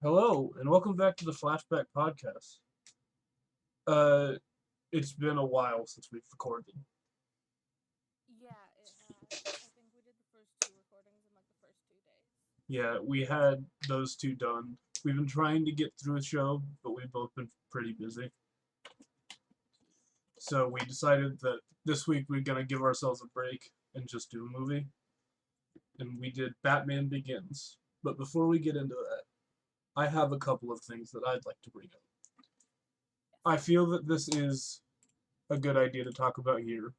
Hello, and welcome back to the Flashback podcast. Uh, it's been a while since we've recorded. Yeah, it has. I think we did the first two recordings in like the first 2 days. Yeah, we had those two done. We've been trying to get through a show, but we've both been pretty busy. So we decided that this week we're gonna give ourselves a break and just do a movie. And we did Batman Begins. But before we get into that, I have a couple of things that I'd like to bring up. I feel that this is a good idea to talk about here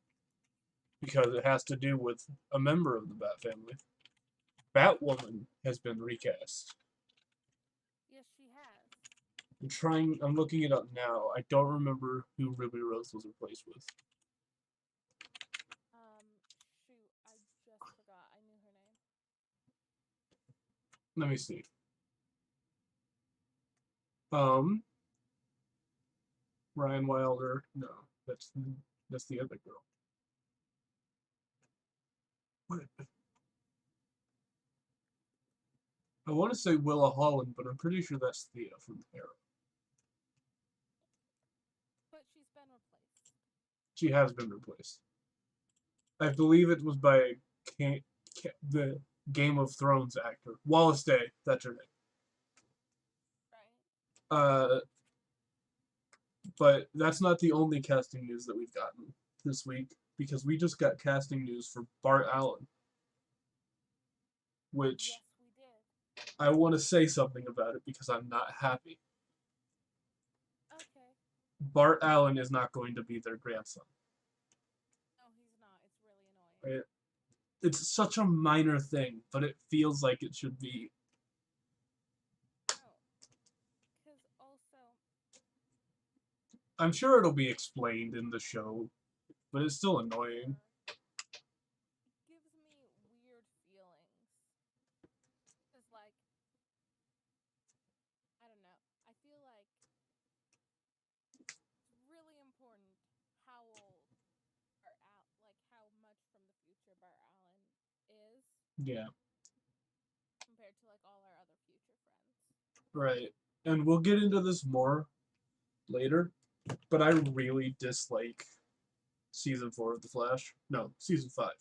because it has to do with a member of the Bat family. Batwoman has been recast. Yes, she has. I'm looking it up now. I don't remember who Ruby Rose was replaced with. Shoot, I just forgot. I knew her name. Let me see. Um, Ryan Wilder. No, that's the other girl. What? I want to say Willa Holland, but I'm pretty sure that's Thea from Arrow. But she's been replaced. She has been replaced. I believe it was by the Game of Thrones actor Wallace Day. That's her name. Right? Uh, but that's not the only casting news that we've gotten this week because we just got casting news for Bart Allen, which Yes, we did. I want to say something about it because I'm not happy. Okay. Bart Allen is not going to be their grandson. No, he's not. It's really annoying. It's such a minor thing, but it feels like it should be. No. Because also, I'm sure it'll be explained in the show, but it's still annoying. it gives me weird feelings. Because, like, I don't know. I feel like it's really important how old like, how much from the future Bart Allen is Yeah, compared to, like, all our other future friends. right. And we'll get into this more later, but I really dislike season 4 of The Flash. No, season 5.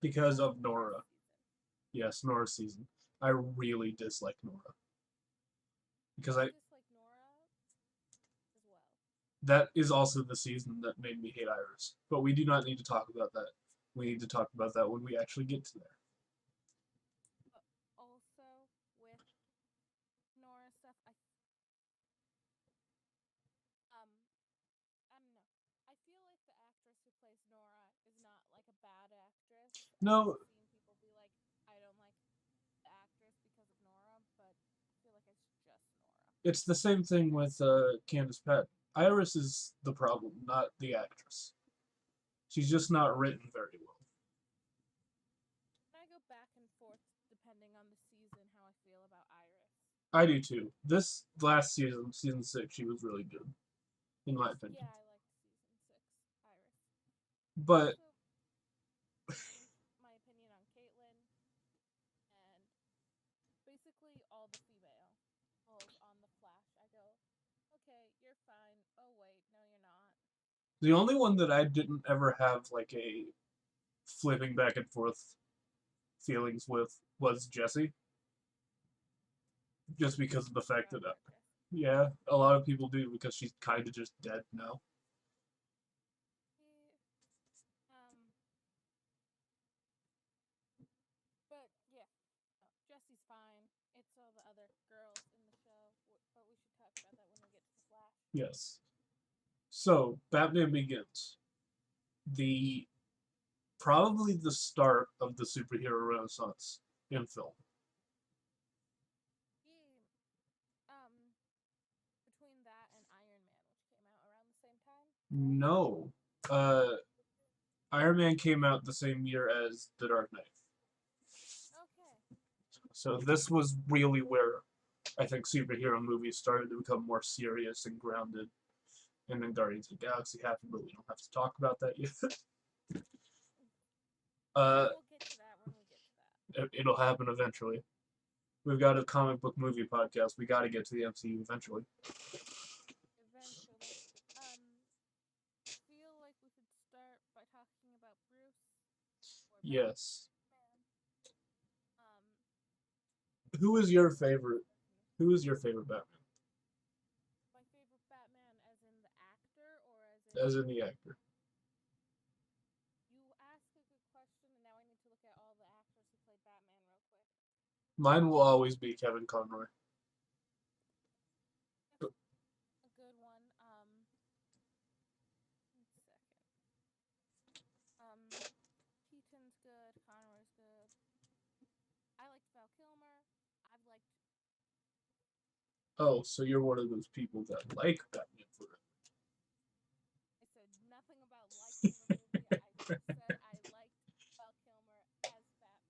Because of Nora's Nora. season. Yes, Nora's season. I really dislike Nora. Because I I dislike Nora as well. that is also the season that made me hate Iris. But we do not need to talk about that. We need to talk about that when we actually get to there. But also with Nora stuff, um I don't know. I feel like the actress who plays Nora is not like a bad actress, and I've No, seen people be like, I don't like the actress because of Nora, but I feel like it's just Nora. it's the same thing with Candace Pett. Iris is the problem, not the actress. She's just not written very well. And I go back and forth depending on the season how I feel about Iris. I do too. This last season, season 6, she was really good, in my opinion. Yeah, I liked season 6 Iris. I But also changed my opinion on Caitlyn and basically all the female roles on the Flash. I go, okay, you're fine. Oh wait, no, you're not. the only one that I didn't ever have like a flipping back and forth feelings with was Jesse, just You because of the care fact that about Jesse. yeah, a lot of people do because she's kind of just dead now. He, um, but yeah, no, Jesse's fine. It's all the other girls in the show, but we should talk about that when we get to the Flash. Yes. So Batman Begins, the probably the start of the superhero renaissance in film. He, between that and Iron Man, which came out around the same time, right? No, uh, Iron Man came out the same year as The Dark Knight. Okay. So this was really where I think superhero movies started to become more serious and grounded. And then Guardians of the Galaxy happened, but we don't have to talk about that yet. uh, We'll get to that when we get to that. it'll happen eventually. We've got a comic book movie podcast. We got to get to the MCU eventually. Eventually. I feel like we could start by talking about Bruce or Yes. Batman. Who is your favorite? Who is your favorite Batman? My favorite Batman as in the actor or As in the actor. You ask a good question, and now I need to look at all the actors who played Batman real quick. Mine will always be Kevin Conroy. A good one. One second. Keaton's good. Conroy's good. I liked Val Kilmer. I've liked. Oh, so you're one of those people that like Batman forever. I said nothing about liking the movie. I just said I liked Val Kilmer as Batman.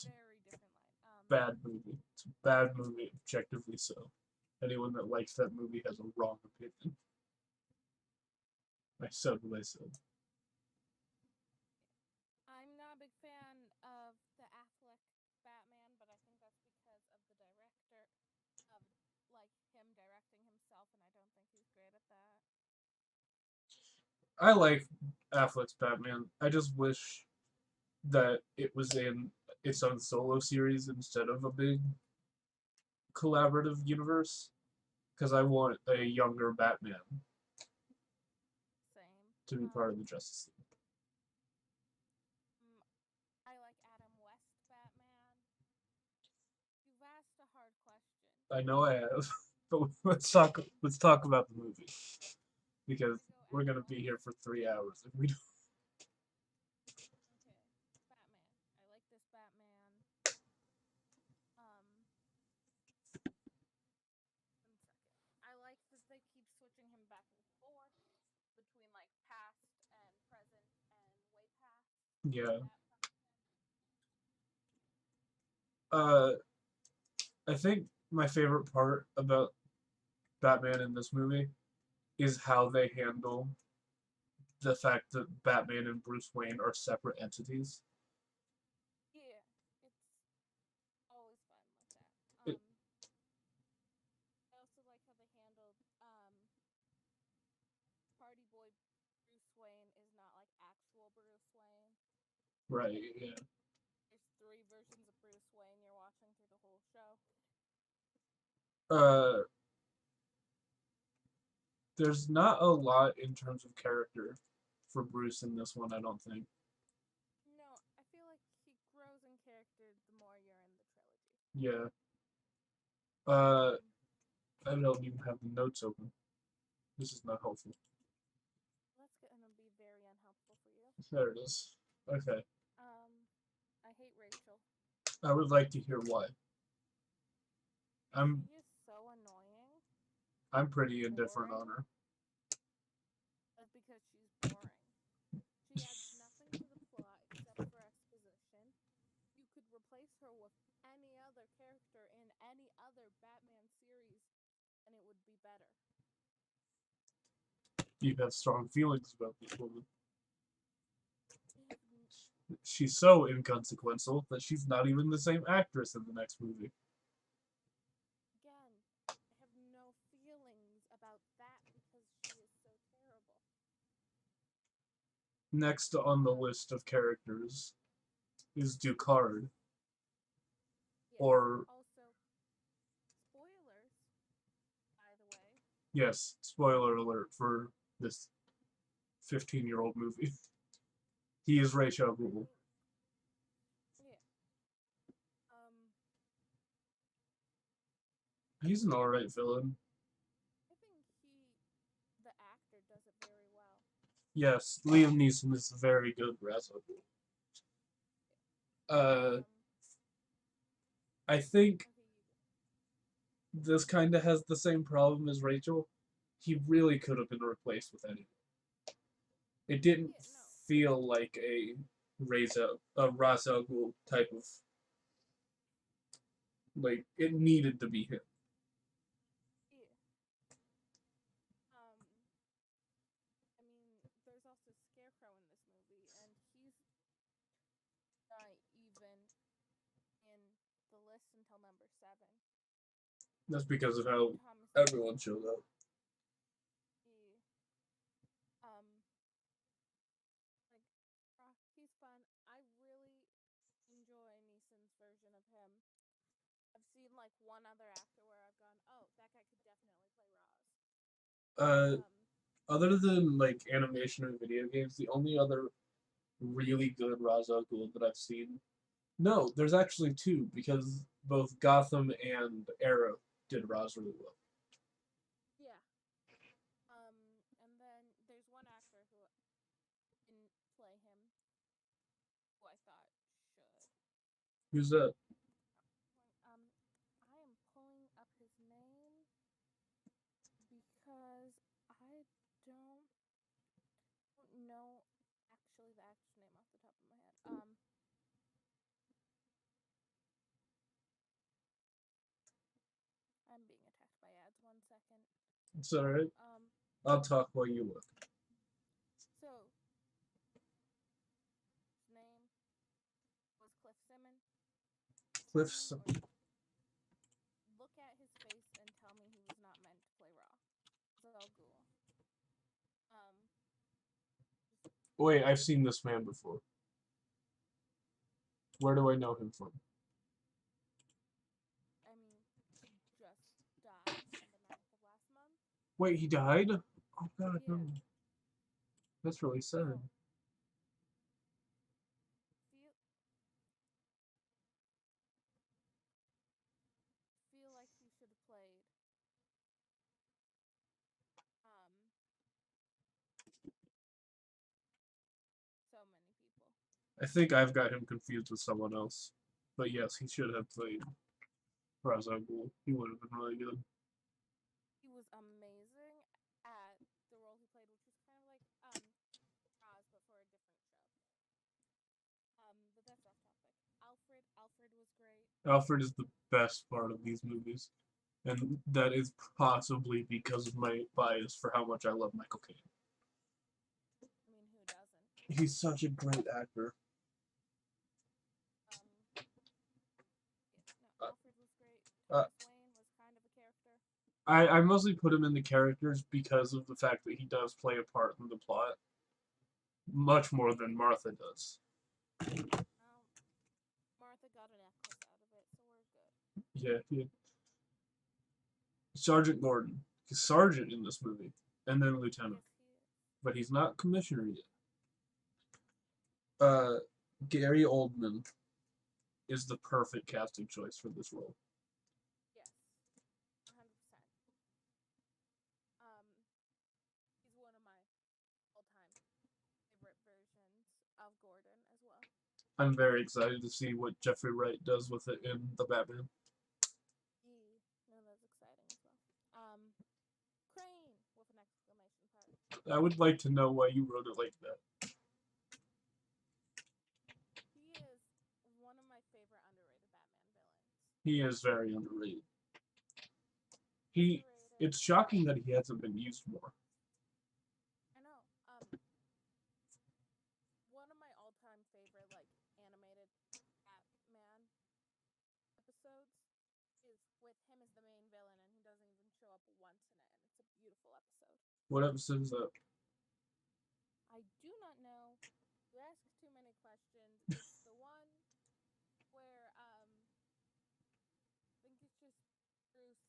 Very different line. Bad movie. It's a bad movie, objectively so. Anyone that likes that movie has a wrong opinion. I said what I said. I'm not a big fan of the Affleck Batman, but I think that's because of the director, of like him directing himself, and I don't think he's great at that. I like Affleck's Batman. I just wish that it was in its own solo series instead of a big collaborative universe. Because I want a younger Batman Same. to be part of the Justice League. I like Adam West Batman. You've asked a hard question. I know I have, but let's talk about the movie because we're gonna be here for 3 hours if we don't. Okay, Batman. I like this Batman. One second. I like that they keep switching him back and forth between like past and present and way past. Yeah. I think my favorite part about Batman in this movie is how they handle the fact that Batman and Bruce Wayne are separate entities. Yeah, it's always fun like that. I also like how they handled Party Boy Bruce Wayne is not like actual Bruce Wayne. Right, yeah. There's 3 versions of Bruce Wayne you're watching through the whole show. There's not a lot in terms of character for Bruce in this one, I don't think. No, I feel like he grows in character the more you're in the trilogy. Yeah. I don't even have the notes open. This is not helpful. That's gonna be very unhelpful for you. There it is. Okay. I hate Rachel. I would like to hear why. She is so annoying. I'm pretty indifferent on her. That's because she's boring. She adds nothing to the plot except for exposition. You could replace her with any other character in any other Batman series, and it would be better. You have strong feelings about this woman. She's so inconsequential that she's not even the same actress in the next movie. Again, I have no feelings about that because she is so terrible. Next on the list of characters is Ducard. Yes. Or also, spoilers, by the way. Yes, spoiler alert for this 15-year-old movie. He is Ra's al Ghul. Yeah. He's an alright villain. I think the actor, does it very well. Yes, Liam Neeson is very good Ra's al Ghul. I think this kind of has the same problem as Rachel. He really could have been replaced with anyone. It didn't feel like a Ra's al Ghul type of. Like, it needed to be him. Yeah. I mean, there's also Scarecrow in this movie, and he's not even in the missed until number 7. That's because of how Thomas everyone showed up. he, he's fun. I really enjoy Neeson's version of him. I've seen like one other actor where I've gone, oh, that guy could definitely play Roz. Other than like animation and video games, the only other really good Ra's al Ghul that I've seen. No, there's actually two because both Gotham and Arrow did Ra's really well. Yeah. And then there's one actor who didn't play him, who I thought should. Who's that? I am pulling up his name because I don't know actually the actor's name off the top of my head. I'm being attacked by ads. 1 second. It's alright. I'll talk while you look. So his name was Cliff Simmons. Cliff Simmons. Look at his face and tell me he was not meant to play Ra's al Ghul. Wait, I've seen this man before. Where do I know him from? I mean, he just died on the 9th of last month. Wait, he died? Oh god, Yeah. no. That's really sad. Oh. Feel like he should have played so many people. I think I've got him confused with someone else. But yes, he should have played Ra's al Ghul. He would have been really good. He was amazing at the role he played, which was kind of like Ra's, but for a different show. But that's off topic. Alfred was great. Alfred is the best part of these movies. And that is possibly because of my bias for how much I love Michael Caine. I mean, who doesn't? He's such a great actor. Alfred was great. Thomas Wayne was kind of a character. I mostly put him in the characters because of the fact that he does play a part in the plot. Much more than Martha does. Martha got a necklace out of it, so we're good. Yeah. Sergeant Gordon. He's sergeant in this movie. And then lieutenant. Yes, he is. But he's not commissioner yet. Gary Oldman is the perfect casting choice for this role. Yes, 100%. He's one of my all-time favorite versions of Gordon as well. I'm very excited to see what Jeffrey Wright does with it in The Batman. No, that's exciting as well. Crane with an exclamation mark. I would like to know why you wrote it like that. He is one of my favorite underrated Batman villains. He is very underrated. It's shocking that he hasn't been used more. I know. One of my all-time favorite animated Batman episodes is with him as the main villain, and he doesn't even show up once in it, and it's a beautiful episode. What episode is that? I do not know. You ask too many questions. It's the one where I think it's just Bruce,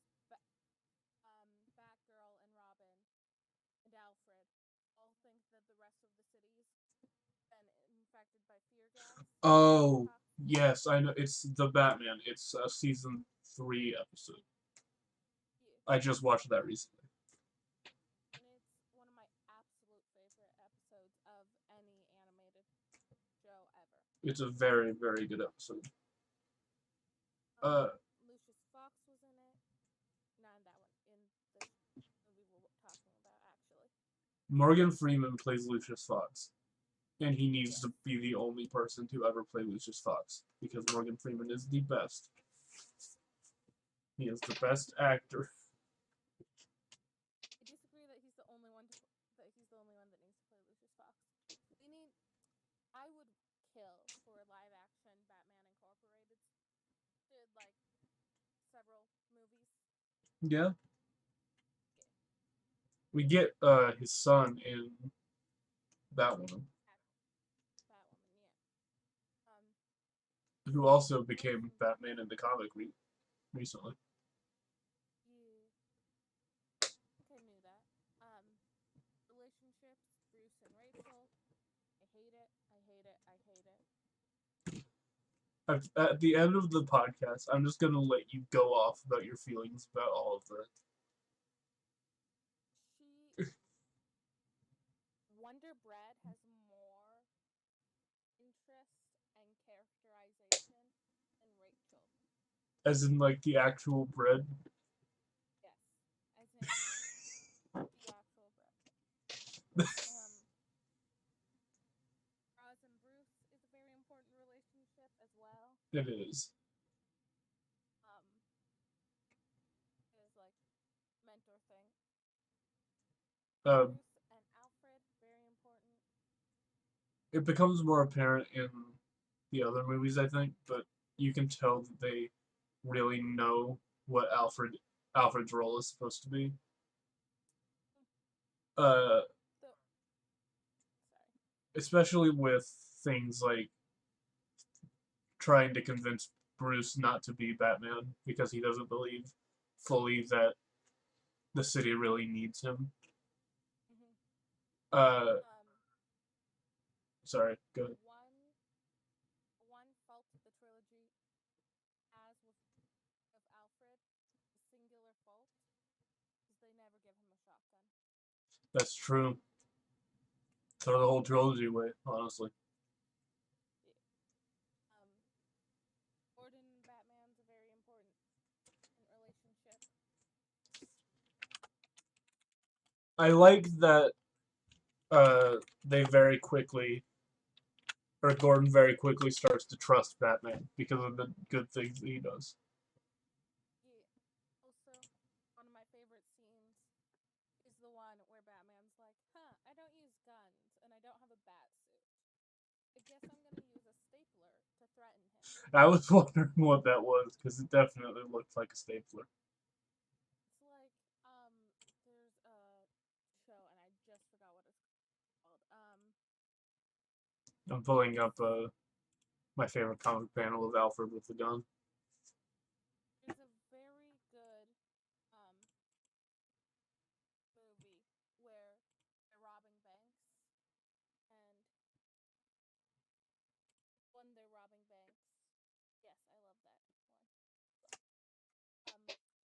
Batgirl, and Robin and Alfred all think that the rest of the city's been infected by fear gas. Oh, yes, I know. It's The Batman. It's a season 3 episode. Yeah. I just watched that recently. And it's one of my absolute favorite episodes of any animated show ever. It's a very, very good episode. Lucius Fox was in it. Not in that one. In the movie we're talking about, actually. Morgan Freeman plays Lucius Fox. And he needs to be the only person to ever play Lucius Fox. Because Morgan Freeman is the best. He is the best actor. I disagree that he's the only one that needs to play Lucius Fox. I would kill for a live action Batman Incorporated. several movies. Yeah. We get his son in that one, Batwoman, yeah. who also became Batman in the comic recently. Yeah, I think I knew that. Relationships, Bruce and Rachel. I hate it. I hate it. I hate it. At the end of the podcast, I'm just gonna let you go off about your feelings about all of that. She Wonder Bread has more interest and characterization than Rachel. As in, like, the actual bread. Yes, as in the actual bread. Roz and Bruce is a very important relationship as well. It is. It is like mentor thing. Uh, Bruce and Alfred, very important. it becomes more apparent in the other movies, I think, but you can tell that they really know what Alfred's role is supposed to be. Uh, Sorry. Especially with things like trying to convince Bruce not to be Batman because he doesn't believe fully that the city really needs him. Mm-hmm. Uh, Sorry, go ahead. One fault the trilogy has with Alfred, a singular fault, is they never give him a shotgun. That's true. Throw the whole trilogy away, honestly. Gordon and Batman's a very important relationship. I like that they very quickly, or Gordon very quickly starts to trust Batman because of the good things that he does. Yeah. Also, one of my favorite scenes is the one where Batman's like, I don't use guns and I don't have a bat suit. I guess I'm gonna use a stapler to threaten him. I was wondering what that was because it definitely looked like a stapler. It's like, there's a show and I just forgot what it's called. I'm pulling up my favorite comic panel of Alfred with the gun. There's a very good movie where they're robbing banks, and when they're robbing banks, yes, I love that one.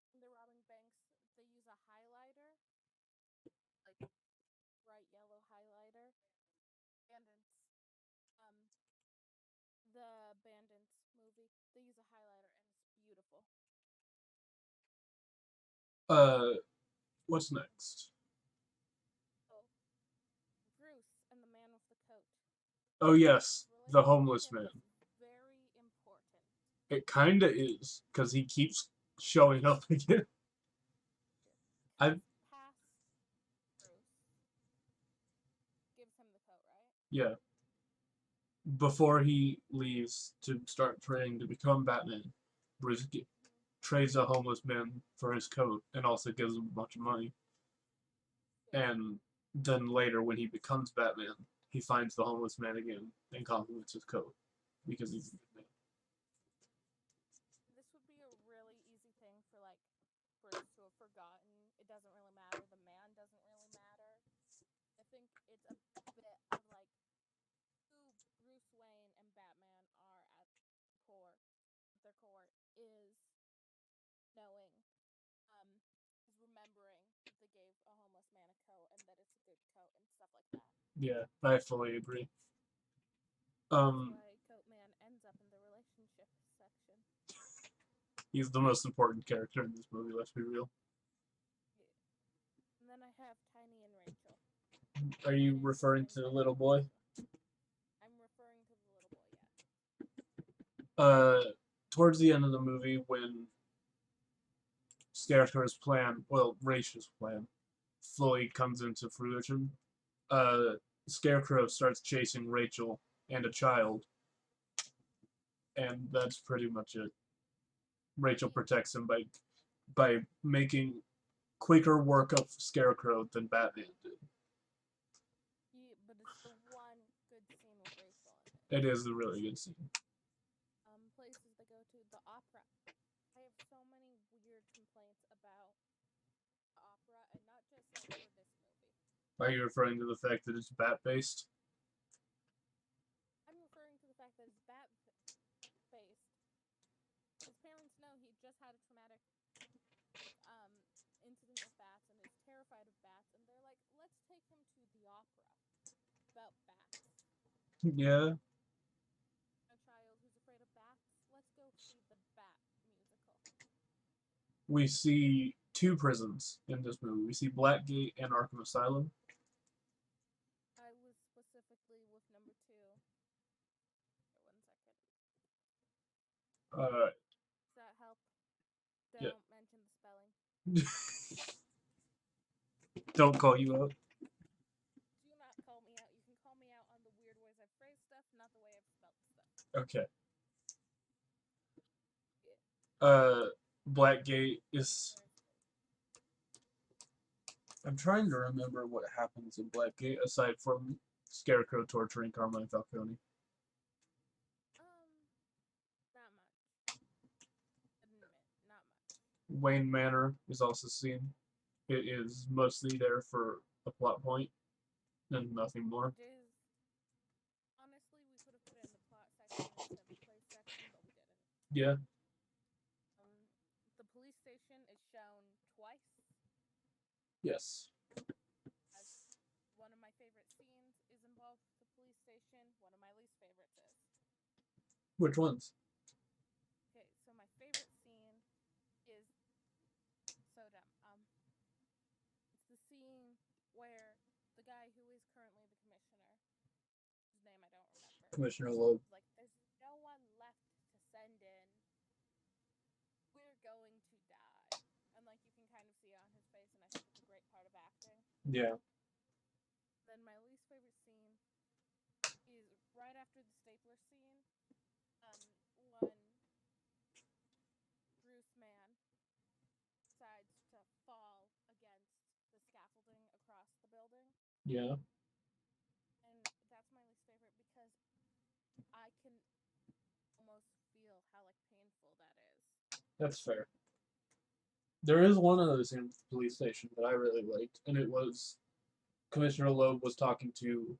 When they're robbing banks, they use a highlighter, like bright yellow highlighter. Bandits, the Bandits movie, they use a highlighter and it's beautiful. What's next? Oh, Bruce and the man with the coat. Oh yes, the homeless man. Very important. It kinda is, because he keeps showing up again. Past Bruce gives him the coat, right? Yeah. Before he leaves to start training to become Batman, Bruce trades a homeless man for his coat and also gives him a bunch of money. And then later, when he becomes Batman, he finds the homeless man again and compliments his coat because he's a good man. This would be a really easy thing for like Bruce to have forgotten. It doesn't really matter. The man doesn't really matter. I think it's a bit of like who Bruce Wayne and Batman are at their core is knowing, is remembering that they gave a homeless man a coat and that it's a good coat and stuff like that. Yeah, I fully agree. That's why Coat Man ends up in the relationship section. He's the most important character in this movie, let's be real. Yeah. And then I have Tiny and Rachel. Are you referring to the little boy? I'm referring to the little boy, yeah. Towards the end of the movie, when Scarecrow's plan, well, Rachel's plan, fully comes into fruition, Scarecrow starts chasing Rachel and a child, and that's pretty much it. Rachel protects him by making quicker work of Scarecrow than Batman did. Yeah, but it's the one good scene with Rachel in it. It is a really good scene. Places they go to, the opera. I have so many weird complaints about the opera, and not just like for this movie. Are you referring to the fact that it's bat-based? I'm referring to the fact that it's bat-based. His parents know he just had a traumatic incident with bats and is terrified of bats, and they're like, let's take him to the opera about bats. Yeah. A child who's afraid of bats, let's go see the Bat musical. We see two prisons in this movie. We see Blackgate and Arkham Asylum. I was specifically with number 2. Wait, 1 second. Alright. Does that help? Yeah. Don't mention the spelling. Don't call you out. Do not call me out. You can call me out on the weird ways I've phrased stuff, not the way I've spelled stuff. Okay. Yeah. Blackgate is... I'm trying to remember what happens in Blackgate aside from Scarecrow torturing Carmine Falcone. Not much. Admit, not much. Wayne Manor is also seen. It is mostly there for a plot point and nothing more. It is... Honestly, we could have put it in the plot section instead of the place section, but we didn't. Yeah. The police station is shown twice. Yes. As one of my favorite scenes is involved with the police station. One of my least favorites is. Which ones? Okay, so my favorite scene is so dumb. It's the scene where the guy who is currently the commissioner, whose name I don't remember, Commissioner Loeb. like, there's no one left to send in. We're going to die. And like you can kind of see it on his face, and I think it's a great part of acting. Yeah. Then my least favorite scene is right after the stapler scene, when Bruce Mann decides to fall against the scaffolding across the building. Yeah. And that's my least favorite because I can almost feel how like painful that is. That's fair. There is one other scene at the police station that I really liked, and it was Commissioner Loeb was talking to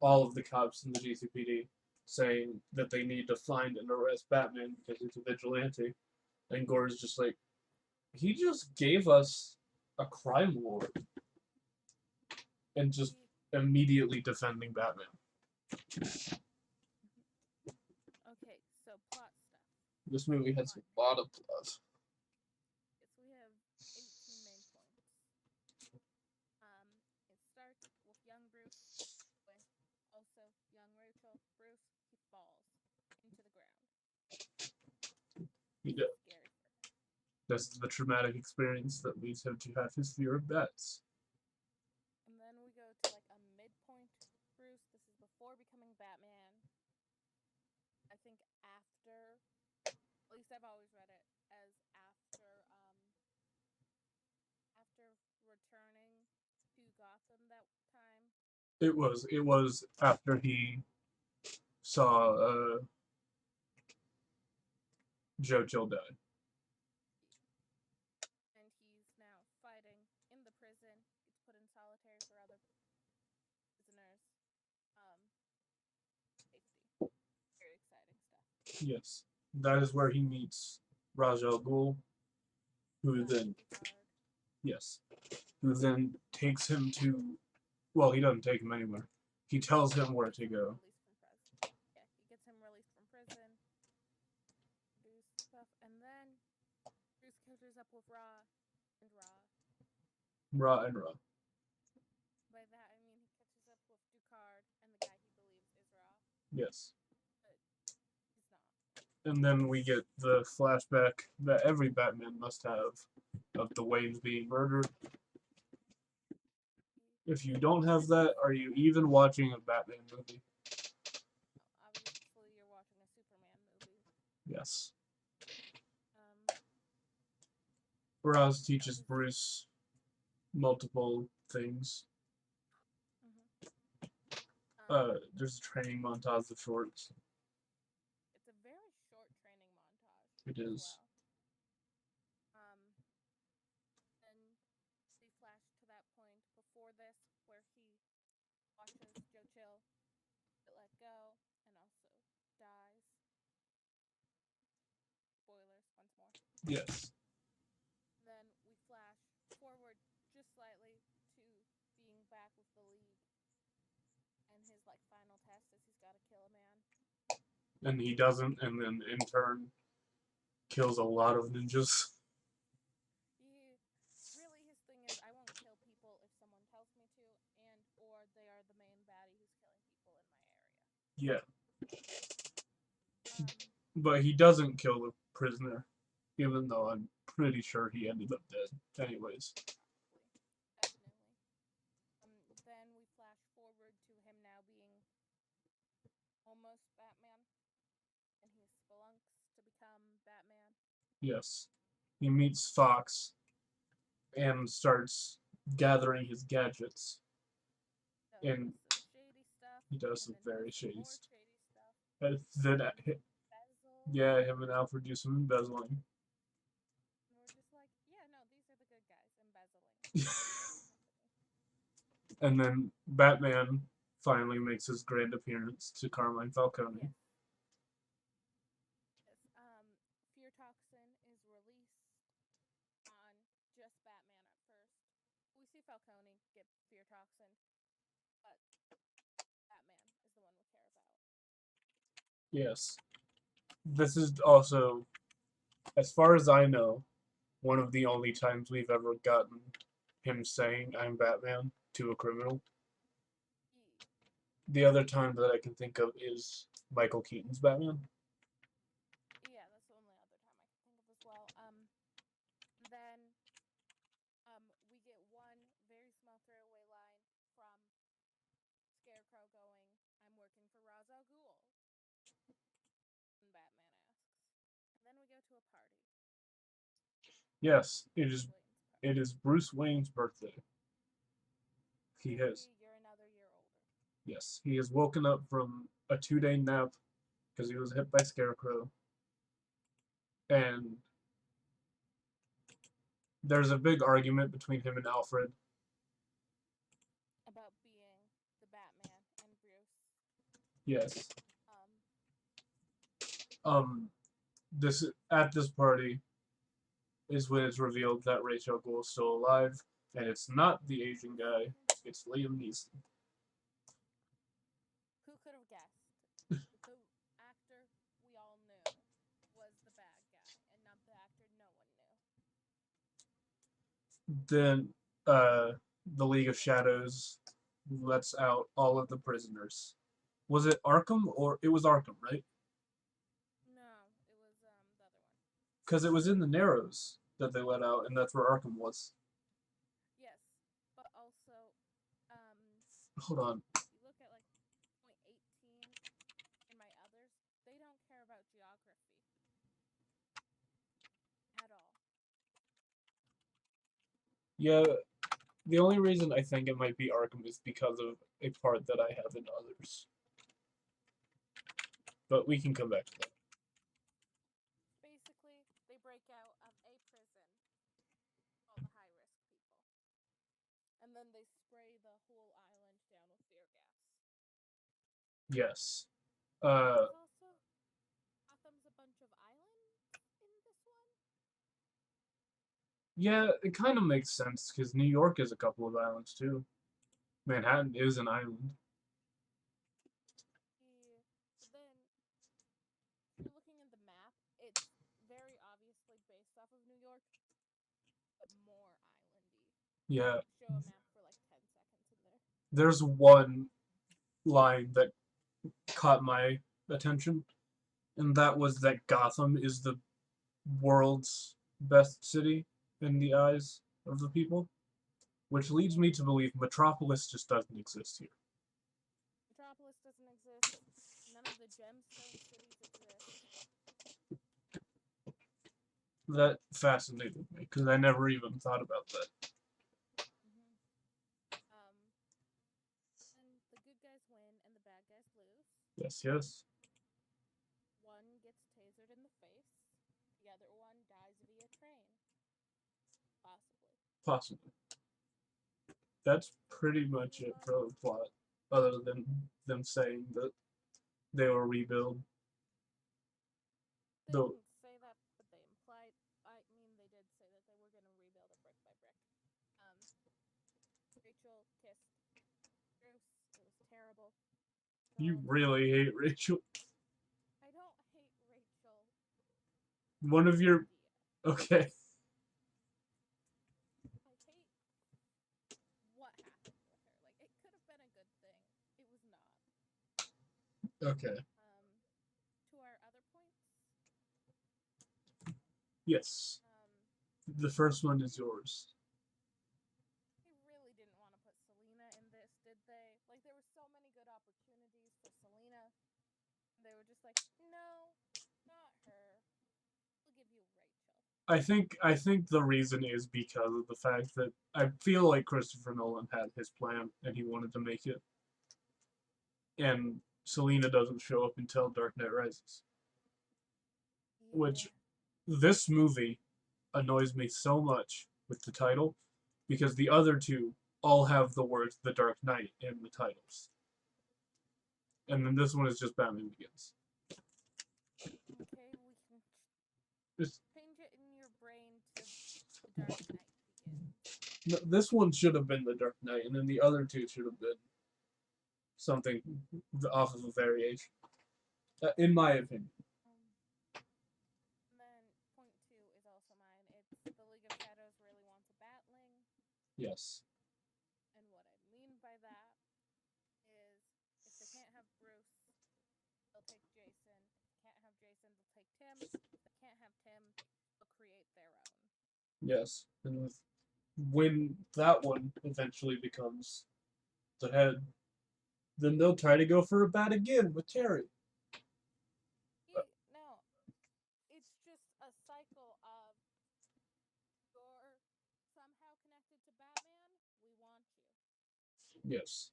all of the cops in the GCPD, saying that they need to find and arrest Batman because he's a vigilante. And Gore's just like, he just gave us a crime lord. And just immediately defending Batman. Okay, so plot stuff. This movie has a lot of plot. Yes, we have 18 main points. It starts with young Bruce with also young Rachel. Bruce, he falls into the ground. He does. Scary for him. That's the traumatic experience that leads him to have his fear of bats. And then we go to like a midpoint Bruce. This is before becoming Batman. I think after, at least I've always read it as after returning to Gotham that time. It was after he saw Jojo die. And he's now fighting in the prison. Gets put in solitary for other prisoners. Safety. Very exciting stuff. Yes. That is where he meets Ra's al Ghul, who then... Yes. Who then takes him to... Well, he doesn't take him anywhere. He tells him where to go. Yeah, he gets him released from prison. Do stuff, and then Bruce catches up with Ra. Ra and Ra. By that I mean he catches up with Ducard and the guy he believes is Ra. Yes. But he's not. And then we get the flashback that every Batman must have of the Waynes being murdered. If you don't have that, are you even watching a Batman movie? Obviously, you're watching a Superman movie. Yes. Roz teaches Bruce multiple things. There's a training montage of shorts. It's a very short training montage. It is. Well. Then they flash to that point before this where he watches Joe Chill get let go and also dies. Spoilers once more. Yes. Then we flash forward just slightly to being back with the League. And his like final test is he's gotta kill a man. And he doesn't, and then in turn kills a lot of ninjas. Really his thing is I won't kill people if someone tells me to, and or they are the main baddie who's killing people in my area. Yeah. But he doesn't kill the prisoner, even though I'm pretty sure he ended up dead. Anyways. Definitely. Then we flash forward to him now being almost Batman, and he spelunks to become Batman. Yes. He meets Fox and starts gathering his gadgets. And he does some very shady stuff. And then, yeah, him and Alfred do some embezzling. And we're just like, yeah, no, these are the good guys embezzling. And then Batman finally makes his grand appearance to Carmine Falcone. Yes. Fear Toxin is released on just Batman at first. We see Falcone get Fear Toxin, but Batman is the one we care about. Yes. This is also, as far as I know, one of the only times we've ever gotten him saying, "I'm Batman," to a criminal. The other time that I can think of is Michael Keaton's Batman. Yeah, that's the only other time I can think of as well. Then we get one very small throwaway line from Scarecrow going, "I'm working for Ra's al Ghul." And Batman asks. And then we go to a party. Yes, it is Bruce Wayne's birthday. He has. You're another year older. Yes, he has woken up from a 2-day nap because he was hit by Scarecrow. And there's a big argument between him and Alfred. About being the Batman and Bruce. Yes. This at this party is when it's revealed that Rachel Dawes is still alive, and it's not the Asian guy, it's Liam Neeson. Who could have guessed? The actor we all knew was the bad guy, and not the actor no one knew. Then, the League of Shadows lets out all of the prisoners. Was it Arkham, or it was Arkham, right? No, it was the other one. Because it was in the Narrows that they let out, and that's where Arkham was. Yes, but also, hold on. You look at like point 18 in my others, they don't care about geography at all. Yeah, the only reason I think it might be Arkham is because of a part that I have in others. But we can come back to that. Basically, they break out of a prison, all the high-risk people. And then they spray the whole island down with fear gas. Yes. There's also Gotham's a bunch of islands in this one. Yeah, it kind of makes sense, because New York is a couple of islands, too. Manhattan is an island. But then, if you're looking at the map, it's very obviously based off of New York, but more islandy. Yeah. Show a map for like 10 seconds in there. There's one line that caught my attention, and that was that Gotham is the world's best city in the eyes of the people, which leads me to believe Metropolis just doesn't exist here. Metropolis doesn't exist. None of the gemstone cities exist. That fascinated me because I never even thought about that. Mm-hmm. And the good guys win and the bad guys lose. Yes, yes. One gets tasered in the face. The other one dies via train. Possibly. Possibly. That's pretty much it for the plot, other than them saying that they will rebuild. They Though, didn't say that, but they implied. I mean, they did say that they were going to rebuild it brick by brick. Rachel kissed Bruce. It was terrible. you God. really hate Rachel. I don't hate Rachel. One of your. Idea. Okay. I hate what happened with her. Like, it could have been a good thing. It was not. Okay. To our other points. Yes. The first one is yours. They really didn't want to put Selena in this, did they? Like, there were so many good opportunities for Selena. And they were just like, no, not her. We'll give you Rachel. I think the reason is because of the fact that I feel like Christopher Nolan had his plan and he wanted to make it. And Selena doesn't show up until Dark Knight Rises. Yeah. Which this movie annoys me so much with the title because the other two all have the words The Dark Knight in the titles. And then this one is just Batman Begins. Okay, we can It's, change it in your brain to The Dark Knight Begins. no, this one should have been The Dark Knight, and then the other two should have been something off of a variation. In my opinion. And then point 2 is also mine. It's the League of Shadows really wants a Batling. Yes. And what I mean by that is if they can't have Bruce, they'll take Jason. If they can't have Jason, they'll take Tim. If they can't have Tim, they'll create their own. Yes. And when that one eventually becomes the head, then they'll try to go for a bat again with Terry. No, it's just a cycle of you're somehow connected to Batman, we want you. Yes.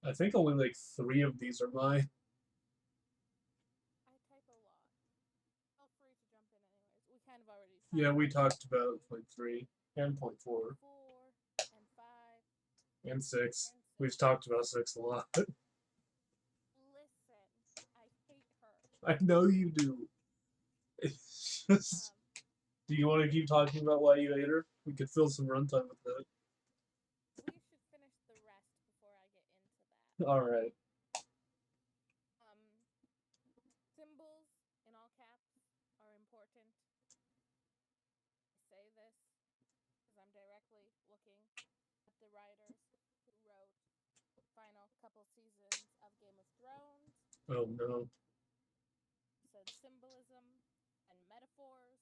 I think only like 3 of these are mine. I type a lot. Feel free to jump in anyways. We kind of already Yeah, we talked about point 3 and point 4 and 5 and 6. and 6. We've talked about 6 a lot. Listen, I hate her. I know you do. It's just, do you want to keep talking about why you hate her? We could fill some runtime with that. We should finish the rest before I get into that. Alright. Symbols in all caps are important. I say this because I'm directly looking at the writers who wrote the final couple seasons of Game of Thrones. Oh no. Said symbolism and metaphors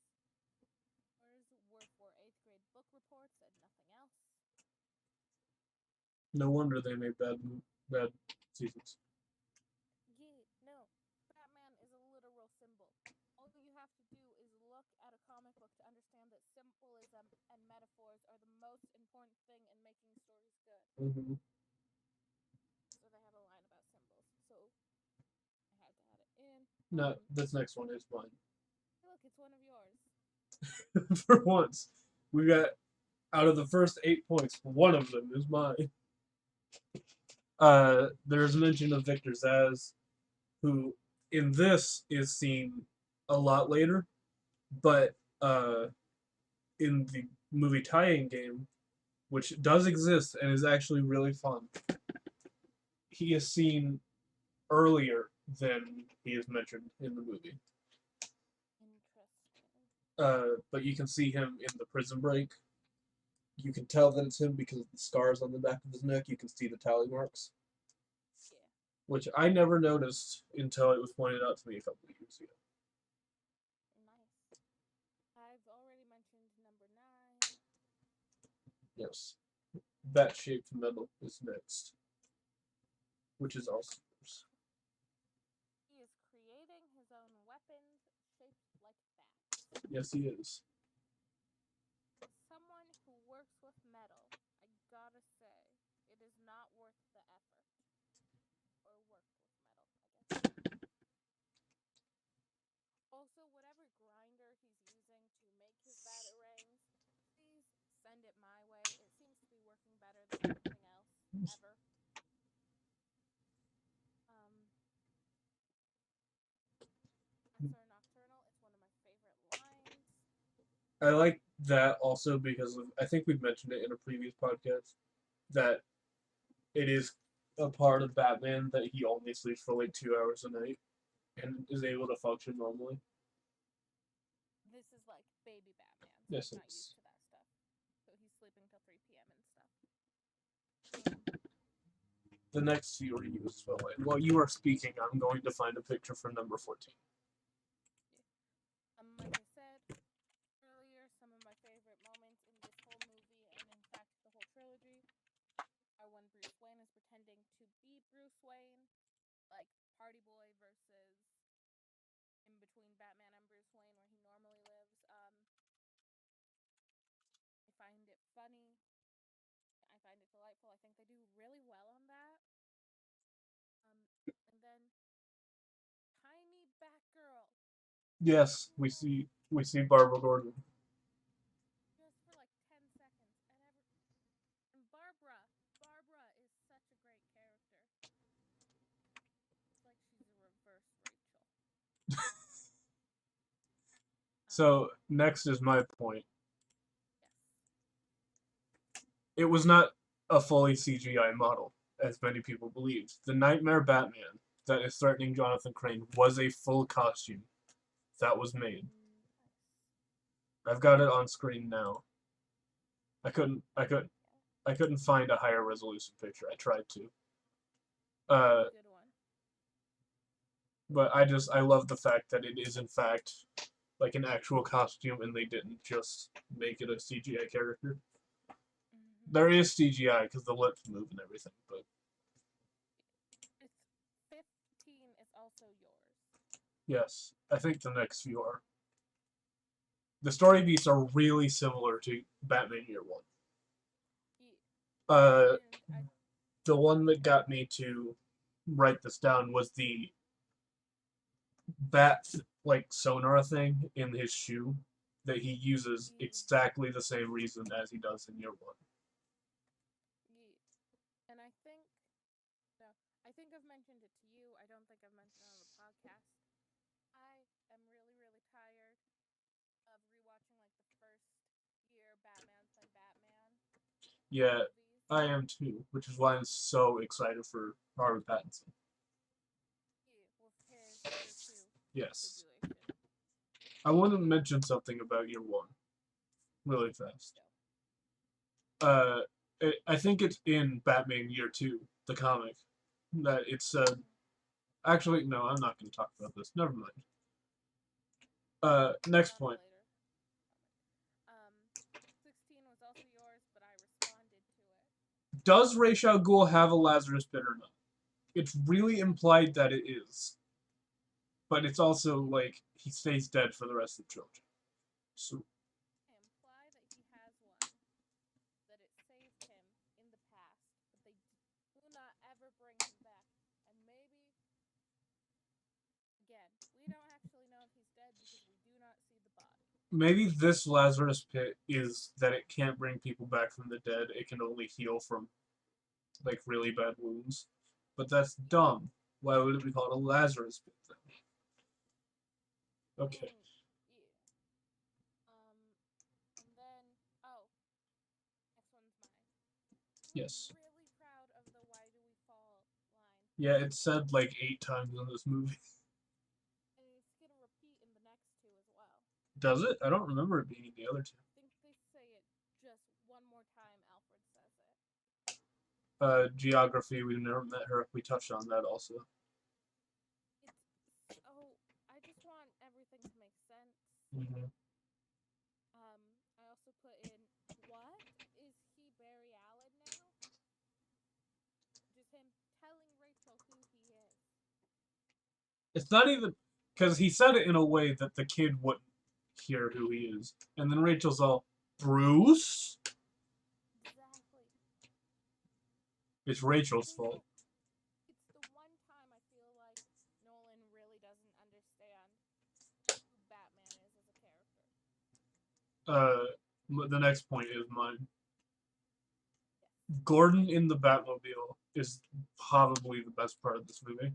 were for 8th grade book reports and nothing else. No wonder they made bad seasons. Yeah, no. Batman is a literal symbol. All you have to do is look at a comic book to understand that symbolism and metaphors are the most important thing in making stories good. Mm-hmm. So they have a line about symbols. So I had to add it in. No, this next one is mine. Look, it's one of yours. For once, we got out of the first 8 points, one of them is mine. There's mention of Victor Zsasz, who in this is seen a lot later, but in the movie tie-in game, which does exist and is actually really fun, he is seen earlier than he is mentioned in the movie. Interesting. But you can see him in the prison break. You can tell that it's him because of the scars on the back of his neck. You can see the tally marks. Yeah. Which I never noticed until it was pointed out to me a couple of years ago. Nice. I've already mentioned number 9. Yes. Bat-shaped metal is next. Which is also yours. He is creating his own weapons shaped like bats. Yes, he is. As someone who works with metal, I gotta say, it is not worth the effort. Or worked with metal, I guess. Also, whatever grinder he's using to make his batarangs, please send it my way. It seems to be working better than anything else ever. Answer Nocturnal, it's one of my favorite lines. I like that also because of, I think we've mentioned it in a previous podcast, that it is a part of Batman that he only sleeps for like 2 hours a night and is able to function normally. This is like baby Batman, so Yes, he's not it's. used to that stuff. So he's sleeping till 3 p.m. and stuff. The next theory you as well. And while you are speaking, I'm going to find a picture for number 14. Like I said earlier, some of my favorite moments in this whole movie, and in fact the whole trilogy, are when Bruce Wayne is pretending to be Bruce Wayne, like Party Boy versus in between Batman and Bruce Wayne where he normally lives. I find it funny. I find it delightful. I think they do really well on that. And then Tiny Batgirl. Yes, we see Barbara Gordon. Just for like 10 seconds. And Barbara. Barbara is such a great character. It's like she's a reverse Rachel. So next is my point. Yes. It was not a fully CGI model, as many people believed. The Nightmare Batman that is threatening Jonathan Crane was a full costume that was made. I've got it on screen now. I couldn't find a higher resolution picture. I tried to. Good one. But I love the fact that it is in fact like an actual costume and they didn't just make it a CGI character. There is CGI because the lips move and everything, but it's 15 is also yours. yes, I think the next few are. The story beats are really similar to Batman Year One. The one that got me to write this down was the bat like sonar thing in his shoe that he uses exactly the same reason as he does in Year One. And I think I've mentioned it to you. I don't think I've mentioned it on the podcast. I am really, really tired of rewatching like the first year Batman's been Batman. Yeah, I am too, which is why I'm so excited for Robert Pattinson. With his Year Two Yes. situation. I want to mention something about Year One, really fast. I think it's in Batman Year Two, the comic, that it said. Actually, no, I'm not going to talk about this. Never mind. Next point. 16 was also yours, but I responded to it. Does Ra's al Ghul have a Lazarus pit or not? It's really implied that it is. But it's also like he stays dead for the rest of the trilogy. So imply that he has one, that it saved him in the past, but they do not ever bring him back. And maybe, again, we don't actually know if he's dead because we do not see the body. maybe this Lazarus pit is that it can't bring people back from the dead. It can only heal from like really bad wounds. But that's dumb. Why would it be called a Lazarus pit then? Okay. And then, next one's mine. Yes. I'm really proud of the "Why do we fall" line. Yeah, it's said like 8 times in this movie. And it's gonna repeat in the next two as well. Does it? I don't remember it being in the other two. I think they say it just one more time. Alfred says it. Geography. We've never met her. We touched on that also. I just want everything to make sense. I also put in, what? Is he Barry Allen now? Just him telling Rachel who he is. It's not even because he said it in a way that the kid wouldn't hear who he is. And then Rachel's all, Bruce? Exactly. It's Rachel's fault. It's the one time I feel like Nolan really doesn't understand who Batman is as a character. The next point is mine. Yes. Gordon in the Batmobile is probably the best part of this movie.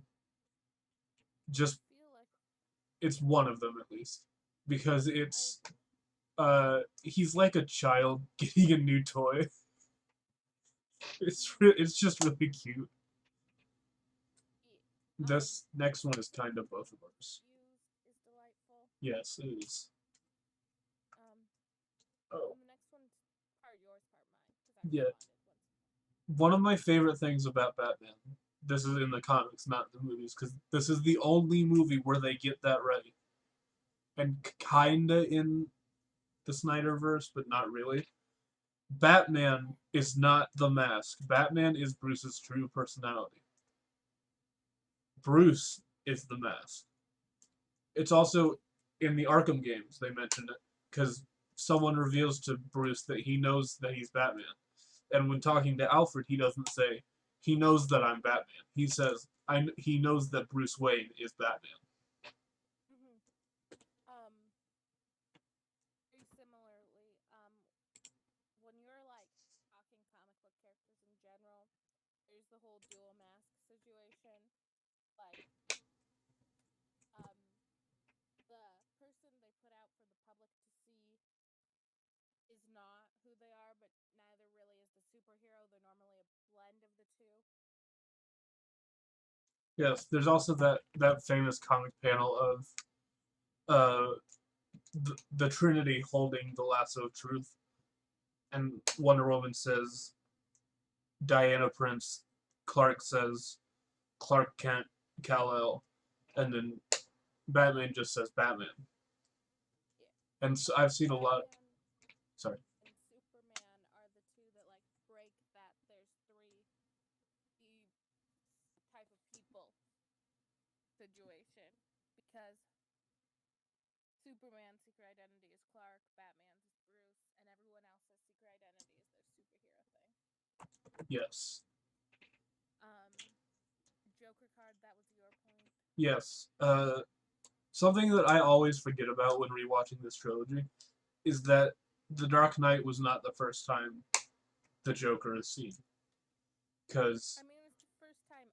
Just, I feel like it's one of them at least. Because he's like a child getting a new toy. It's just really cute. This next one is kind of both of ours. Is delightful. Yes, it is. Oh. The next one's part yours, part mine. Yeah. One of my favorite things about Batman, this is in the comics, not the movies, because this is the only movie where they get that right. And kinda in the Snyderverse, but not really. Batman is not the mask. Batman is Bruce's true personality. Bruce is the mask. It's also in the Arkham games, they mentioned it, because someone reveals to Bruce that he knows that he's Batman. And when talking to Alfred, he doesn't say, he knows that I'm Batman. He says, he knows that Bruce Wayne is Batman. Very similarly, when you're like talking comic book characters in general, there's the whole dual mask situation. Like, the person they put out for the public to see is not who they are, but neither really is the superhero. They're normally a blend of the two. Yes, there's also that famous comic panel of the Trinity holding the lasso of truth, and Wonder Woman says Diana Prince, Clark says Clark Kent, Kal-El, and then Batman just says Batman. Yeah. And so I've seen a lot. Sorry. And Superman are the two that like break that there's three type of people situation, because Superman's secret identity is Clark, Batman's is Bruce, and everyone else's secret identity is their superhero thing. Yes. Joker card, that was your point. Yes. Something that I always forget about when rewatching this trilogy is that The Dark Knight was not the first time the Joker is seen. Because I mean, it's the first time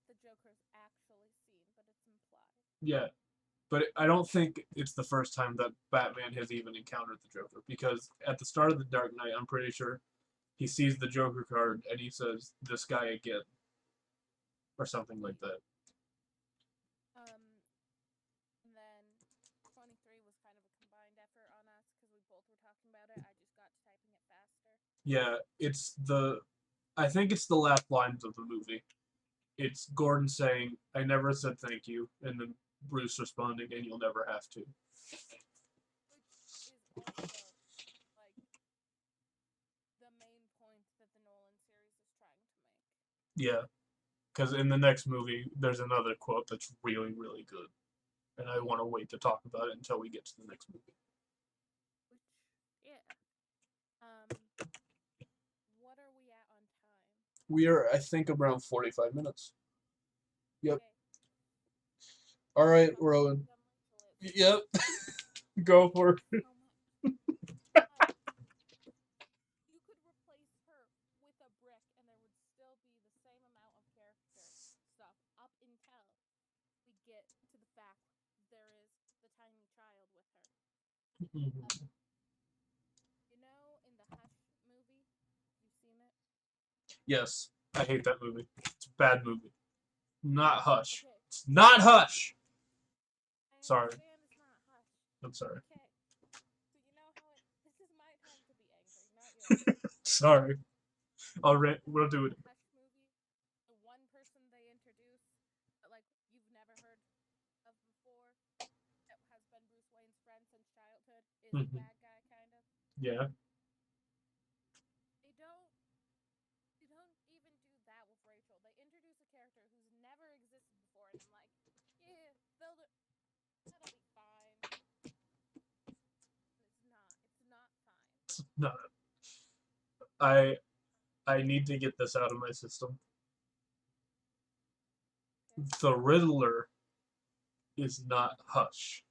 the Joker's actually seen, but it's implied. Yeah. But I don't think it's the first time that Batman has even encountered the Joker. Because at the start of The Dark Knight, I'm pretty sure he sees the Joker card and he says, "This guy again." Or something like that. And then 23 was kind of a combined effort on us because we both were talking about it. I just got to typing it faster. Yeah, I think it's the last lines of the movie. It's Gordon saying, "I never said thank you," and then Bruce responding, "And you'll never have to." Which is also, like, the main point that the Nolan series is trying to make. Yeah, because in the next movie, there's another quote that's really, really good. And I want to wait to talk about it until we get to the next movie. Which, yeah. What are we at on time? We are, I think, around 45 minutes. Yep. Okay. All right, Rowan. Yep. Go for it. You could replace her with a brick and there would still be the same amount of character stuff up until we get to the fact there is the tiny child with her. You know, in the Hush movie, you've seen it? Yes, I hate that movie. It's a bad movie. Not Hush. Okay. It's not Hush! Sorry. I understand it's not Hush. I'm sorry. Okay. So you know how this is my time to be angry, not yours. Sorry. We'll do it. The Hush movie, the one person they introduce that like you've never heard of before, that has been Bruce Wayne's friend since childhood, is the bad guy kind of. Yeah. They don't even do that with Rachel. They introduce a character who's never existed before, and I'm like, yeah, that'll be fine. No, I need to get this out of my system. The Riddler is not Hush.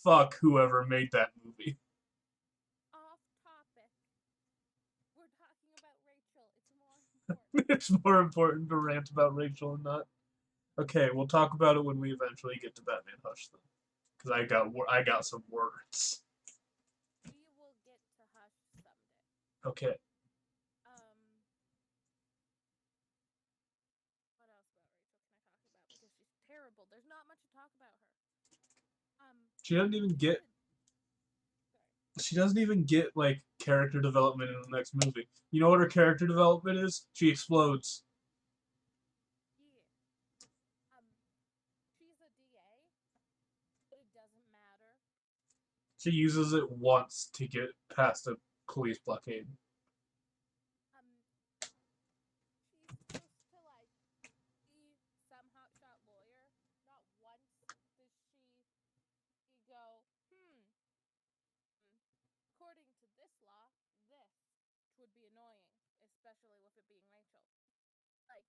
Fuck whoever made that movie. Off topic. We're talking about Rachel. It's more important. It's more important to rant about Rachel and not. Okay, we'll talk about it when we eventually get to Batman Hush then, because I got some words. We will get to Hush someday. Okay. What else about Rachel can I talk about? Because she's terrible. There's not much to talk about her. She doesn't even get. She doesn't even get like character development in the next movie. You know what her character development is? She explodes. Yeah. She's a DA, but it doesn't matter. She uses it once to get past a police blockade. She's supposed to like be some hotshot lawyer. Not once does she go, according to this law, this, which would be annoying, especially with it being Rachel. Like,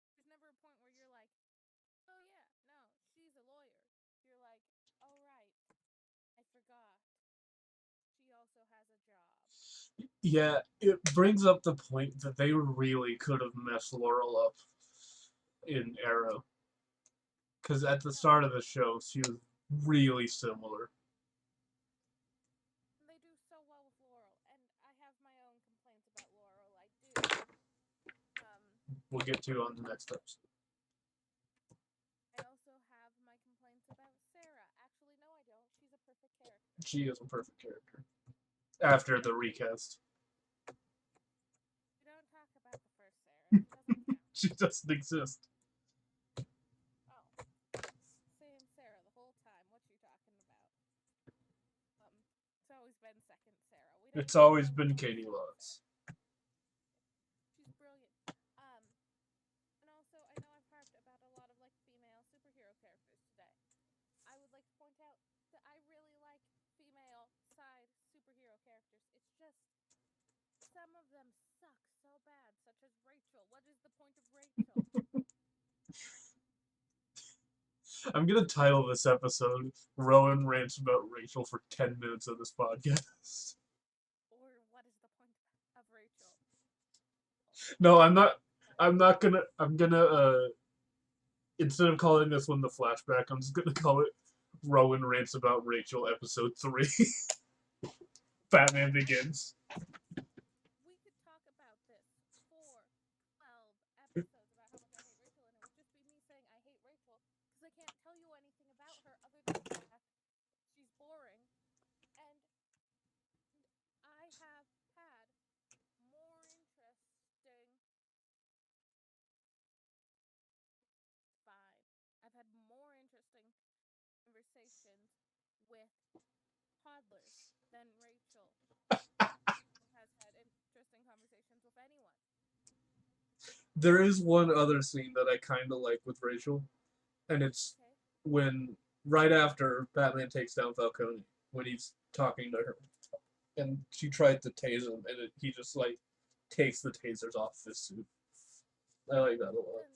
there's never a point where you're like, oh yeah, no, she's a lawyer. You're like, oh right, I forgot. She also has a job. Yeah, it brings up the point that they really could have messed Laurel up in Arrow. Because at the start of the show, she was really similar. They do so well with Laurel, and I have my own complaints about Laurel. I do. We'll get to on the next episode. I also have my complaints about Sarah. Actually, no, I don't. She's a perfect character. She is a perfect character. After the recast. We don't talk about the first Sarah. It doesn't count. She doesn't exist. Oh. Same Sarah the whole time. What you talking about? It's always been second Sarah. It's always been Katie Lotz. She's brilliant. And also, I know I've harped about a lot of like female superhero characters today. I would like to point out that I really like female side superhero characters. It's just some of them suck so bad, such as Rachel. What is the point of Rachel? I'm gonna title this episode Rowan Rants About Rachel for 10 minutes of this podcast. Or what is the point of Rachel? No, I'm not gonna instead of calling this one the flashback, I'm just gonna call it Rowan Rants About Rachel episode 3. Batman Begins. We could talk about this for 12 episodes about how much I hate Rachel, and it would just be me saying I hate Rachel because I can't tell you anything about her other than the fact she's boring. And I have had more interesting. Fine. I've had more interesting conversations with toddlers than Rachel has had interesting conversations with anyone. There is one other scene that I kind of like with Rachel, and it's when right after Batman takes down Falcone, when he's talking to her, and she tried to tase him, and he just like takes the tasers off his suit. I like that a lot.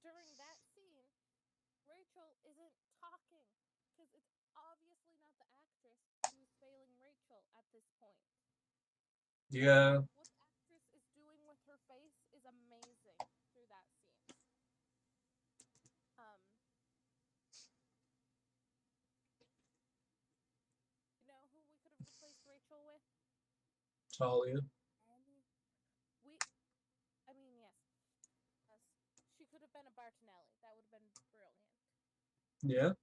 During that scene, Rachel isn't talking because it's obviously not the actress who's failing Rachel at this point. Yeah. What the actress is doing with her face is amazing through that scene. You know who we could have replaced Rachel with? Talia. Yes. She could have been a Bartonelli. That would have been brilliant. Yeah.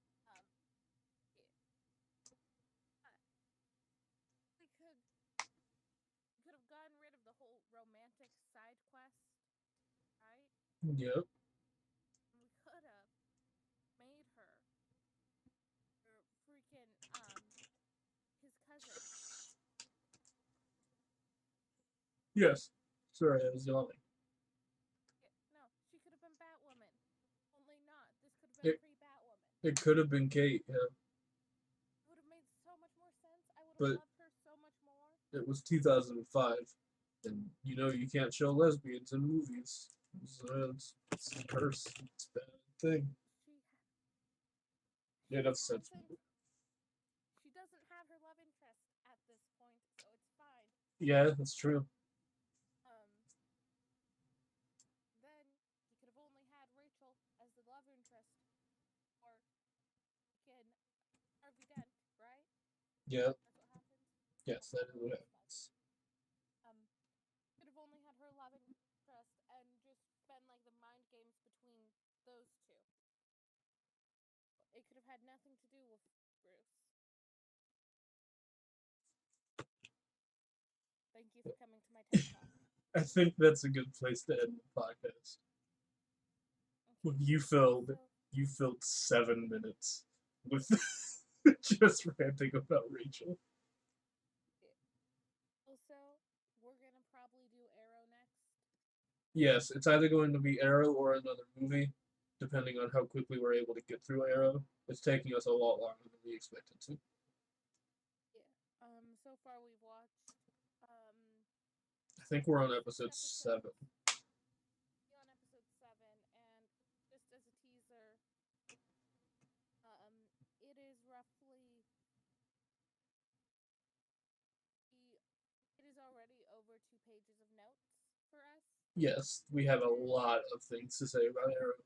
We could have gotten rid of the whole romantic side quest, right? Yep. We could have made her freaking his cousin. Yes. Sorry, I was yawning. No, she could have been Batwoman. Only not. This could have been pre-Batwoman. It could have been Kate, yeah. It would have made so much more sense. but love her so much more. it was 2005, and you know you can't show lesbians in movies. It's a curse. It's a bad thing. She Yeah, that's sense. she doesn't have her love interest at this point, so it's fine. Yeah, that's true. Then he could have only had Rachel as the love interest, or again, Harvey Dent, right? Yeah, That's what happens. yes, that is what happens. Could have only had her love interest and just been like the mind games between those two. It could have had nothing to do with Bruce. Thank you for coming to my TED Talk. I think that's a good place to end the podcast. Okay, You so filled 7 minutes with just ranting about Rachel. also we're gonna probably do Arrow next. Yes, it's either going to be Arrow or another movie, depending on how quickly we're able to get through Arrow. It's taking us a lot longer than we expected to. Yeah. So far we've watched I think we're on 6 episode episodes. 7. We're on episode 7, and just as a teaser, it is roughly it is already over 2 pages of notes for us. Yes, we have a lot of things to say about Arrow.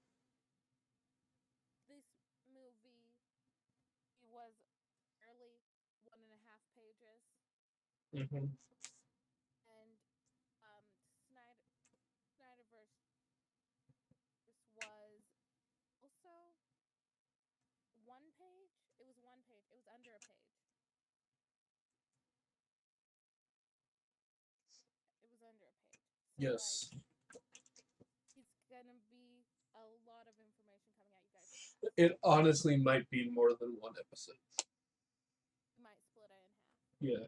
This movie was barely 1.5 pages. Mm-hmm. And Snyderverse. This was also 1 page. It was 1 page. It was under a page. It was under a page. So Yes. it's gonna be a lot of information coming at you guys. It honestly might be more than one episode. You might split it in half. Yeah.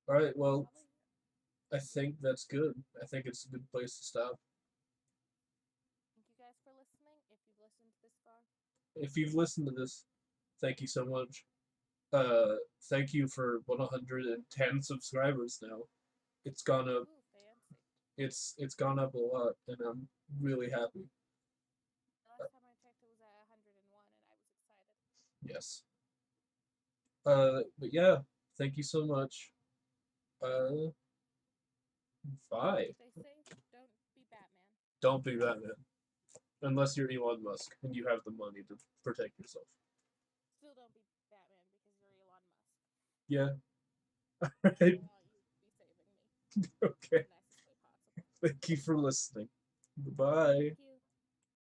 All right. Well, I think that's good. I think it's a good place to stop. Thank you guys for listening. If you've listened this far. If you've listened to this, thank you so much. Thank you for 110 subscribers now. It's gone up. Ooh, fancy. It's gone up a lot, and I'm really happy. The last time I checked, it was at 101, and I was excited. Yes. But yeah, thank you so much. Bye. Stay safe. Don't be Batman. Don't be Batman. Unless you're Elon Musk and you have the money to protect yourself. Still don't be Batman because you're Elon Musk. Yeah. I want you to be saving me. Okay. The nicest way possible. Thank you for listening. Goodbye. Thank you.